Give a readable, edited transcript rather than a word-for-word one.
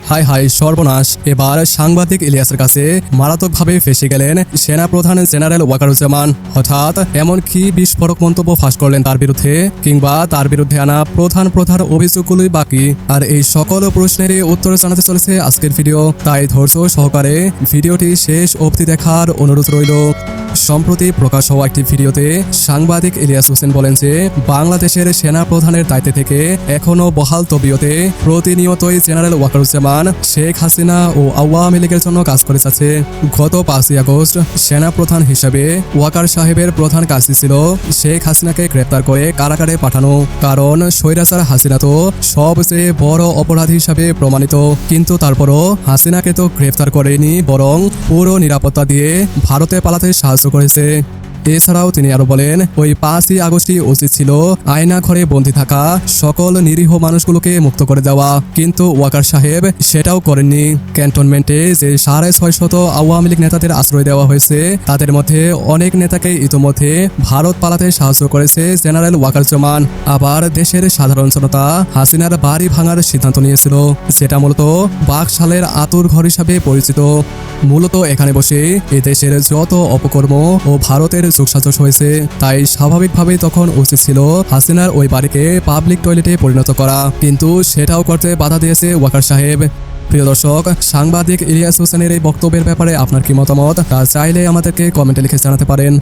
High high সর্বনাশ! এবার সাংবাদিক ইলিয়াসের কাছে মারাত্মকভাবে ফেঁসে গেলেন সেনাপ্রধান জেনারেল ওয়াকারুজ্জামান। হঠাৎ এমন কি বিস্ফোরক মন্তব্য ফাঁস করলেন তার বিরুদ্ধে, কিংবা তার বিরুদ্ধে আনা প্রধান প্রধান অভিযোগগুলোই বাকি? আর এই সকল প্রশ্নেরই উত্তর জানাতে চলেছে আজকের ভিডিও, তাই ধৈর্য সহকারে ভিডিওটি শেষ অবধি দেখার অনুরোধ রইল। সম্প্রতি প্রকাশ হওয়া একটি ভিডিওতে সাংবাদিক ইলিয়াস হোসেন বলেন যে বাংলাদেশের সেনা প্রধানের দায়িত্বে থেকে এখনও বহাল তবিয়তে প্রতিনিয়তই জেনারেল ওয়াকারুজ্জামান শেখ হাসিনা ও আওয়ামী লীগের জন্য কাজ করে যাচ্ছে। গত 5ই আগস্ট সেনা প্রধান হিসেবে ওয়াকার সাহেবের প্রধান কাজটি ছিল শেখ হাসিনাকে গ্রেপ্তার করে কারাগারে পাঠানো, কারণ স্বৈরাচার হাসিনা তো সবচেয়ে বড় অপরাধী হিসাবে প্রমাণিত। কিন্তু তারপরও হাসিনাকে তো গ্রেপ্তার করেনি, বরং পুরো নিরাপত্তা দিয়ে ভারতে পালাতে সাহায্য করেছে। এছাড়াও তিনি আরো বলেন, ওই 5ই আগস্টই উচিত ছিল আয়না ঘরে বন্দী থাকা সকল নিরীহ মানুষগুলোকে মুক্ত করে দেওয়া, কিন্তু ওয়াকার সাহেব সেটাও করেননি। ক্যান্টনমেন্টে যে 650 আওয়ামী লীগ নেতাদের আশ্রয় দেওয়া হয়েছে, তাদের মধ্যে অনেক নেতাকে ইতোমধ্যে ভারত পালাতে সাহায্য করেছে জেনারেল ওয়াকারুজ্জামান। আবার দেশের সাধারণ জনতা হাসিনার বাড়ি ভাঙার সিদ্ধান্ত নিয়েছিল, যেটা মূলত বাকশালের আতুর ঘর হিসাবে পরিচিত। মূলত এখানে বসে এই দেশের যত অপকর্ম ও ভারতের যোগসাজশ হয়েছে, তাই স্বাভাবিকভাবেই তখন উচিত ছিল হাসিনার ওই বাড়িকে পাবলিক টয়লেটে পরিণত করা, কিন্তু সেটাও করতে বাধা দিয়েছে ওয়াকার সাহেব। প্রিয় দর্শক, সাংবাদিক ইলিয়াস হোসেনের এই বক্তব্যের ব্যাপারে আপনার কি মতামত তা চাইলে আমাদেরকে কমেন্টে লিখে জানাতে পারেন।